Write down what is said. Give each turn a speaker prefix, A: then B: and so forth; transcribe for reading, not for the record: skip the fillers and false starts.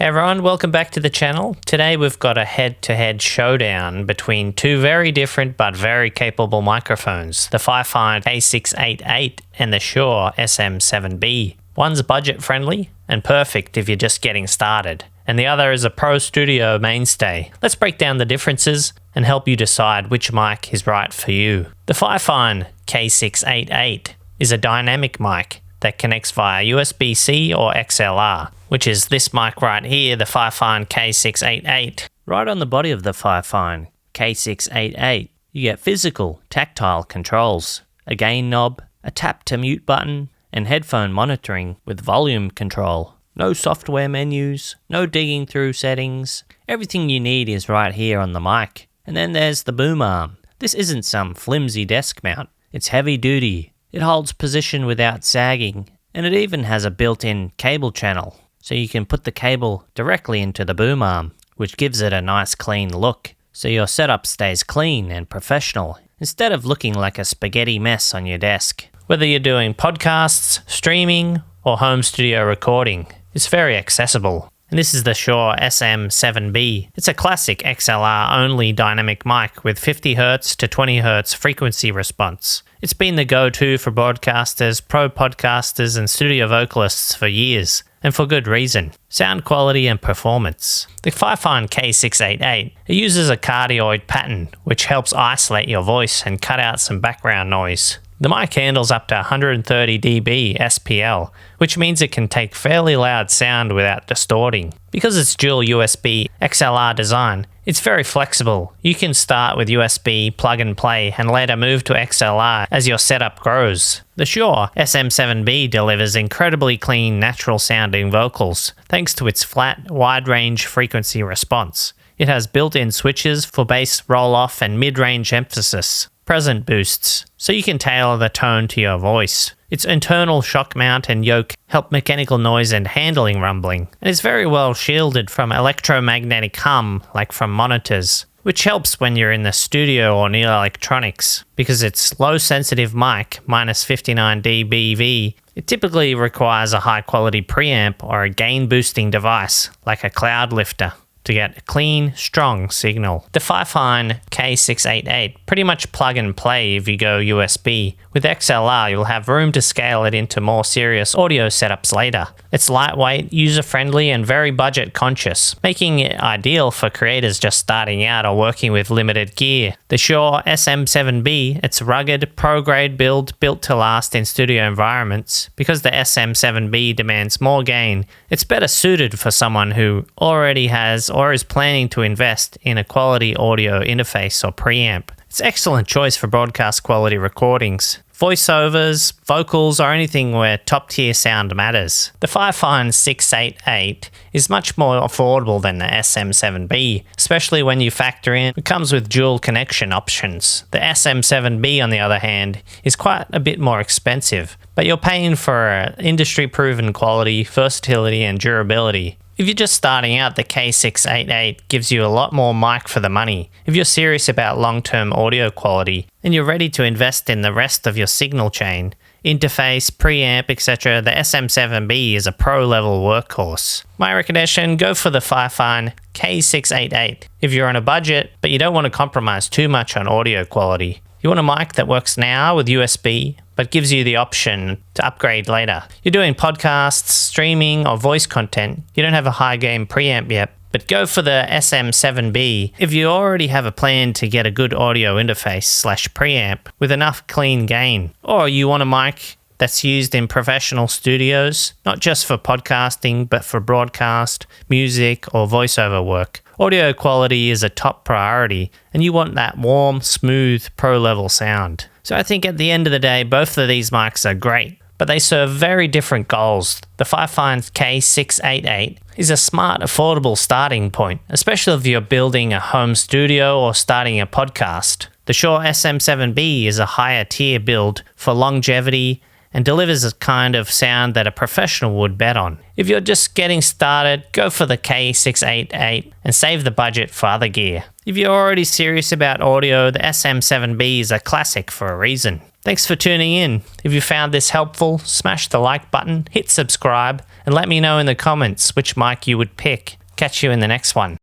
A: Hey everyone, welcome back to the channel. Today we've got a head-to-head showdown between two very different but very capable microphones, the Fifine K688 and the Shure SM7B. One's budget-friendly and perfect if you're just getting started, and the other is a pro studio mainstay. Let's break down the differences and help you decide which mic is right for you. The Fifine K688 is a dynamic mic that connects via USB-C or XLR, which is this mic right here, the Fifine K688. Right on the body of the Fifine K688, you get physical, tactile controls, a gain knob, a tap to mute button, and headphone monitoring with volume control. No software menus, no digging through settings. Everything you need is right here on the mic. And then there's the boom arm. This isn't some flimsy desk mount. It's heavy duty. It holds position without sagging, and it even has a built-in cable channel, so you can put the cable directly into the boom arm, which gives it a nice clean look, so your setup stays clean and professional, instead of looking like a spaghetti mess on your desk. Whether you're doing podcasts, streaming, or home studio recording, it's very accessible. And this is the Shure SM7B. It's a classic XLR-only dynamic mic with 50Hz to 20Hz frequency response. It's been the go-to for broadcasters, pro podcasters, and studio vocalists for years, and for good reason. Sound quality and performance. The Fifine K688 uses a cardioid pattern, which helps isolate your voice and cut out some background noise. The mic handles up to 130 dB SPL, which means it can take fairly loud sound without distorting. Because it's dual USB XLR design, it's very flexible. You can start with USB plug and play and later move to XLR as your setup grows. The Shure SM7B delivers incredibly clean, natural sounding vocals thanks to its flat, wide range frequency response. It has built-in switches for bass roll-off and mid-range emphasis. Present boosts, so you can tailor the tone to your voice. Its internal shock mount and yoke help mechanical noise and handling rumbling, and it's very well shielded from electromagnetic hum like from monitors, which helps when you're in the studio or near electronics. Because it's low sensitive mic, minus 59 dBV, it typically requires a high quality preamp or a gain boosting device like a cloud lifter to get a clean, strong signal. The Fifine K688 pretty much plug and play if you go USB. With XLR, you'll have room to scale it into more serious audio setups later. It's lightweight, user-friendly, and very budget-conscious, making it ideal for creators just starting out or working with limited gear. The Shure SM7B, it's rugged, pro-grade build built to last in studio environments. Because the SM7B demands more gain, it's better suited for someone who already has or is planning to invest in a quality audio interface or preamp. It's an excellent choice for broadcast quality recordings, voiceovers, vocals, or anything where top-tier sound matters. The Fifine 688 is much more affordable than the SM7B, especially when you factor in it comes with dual connection options. The SM7B, on the other hand, is quite a bit more expensive, but you're paying for industry-proven quality, versatility, and durability. If you're just starting out, the K688 gives you a lot more mic for the money. If you're serious about long-term audio quality and you're ready to invest in the rest of your signal chain, interface, preamp, etc., the SM7B is a pro-level workhorse. My recommendation, go for the Fifine K688 if you're on a budget but you don't want to compromise too much on audio quality. You want a mic that works now with USB, but gives you the option to upgrade later. You're doing podcasts, streaming, or voice content. You don't have a high-gain preamp yet, but go for the SM7B if you already have a plan to get a good audio interface / preamp with enough clean gain. Or you want a mic that's used in professional studios, not just for podcasting, but for broadcast, music, or voiceover work. Audio quality is a top priority, and you want that warm, smooth, pro-level sound. So I think at the end of the day, both of these mics are great, but they serve very different goals. The Fifine K688 is a smart, affordable starting point, especially if you're building a home studio or starting a podcast. The Shure SM7B is a higher tier build for longevity and delivers a kind of sound that a professional would bet on. If you're just getting started, go for the K688 and save the budget for other gear. If you're already serious about audio, the SM7B is a classic for a reason. Thanks for tuning in. If you found this helpful, smash the like button, hit subscribe, and let me know in the comments which mic you would pick. Catch you in the next one.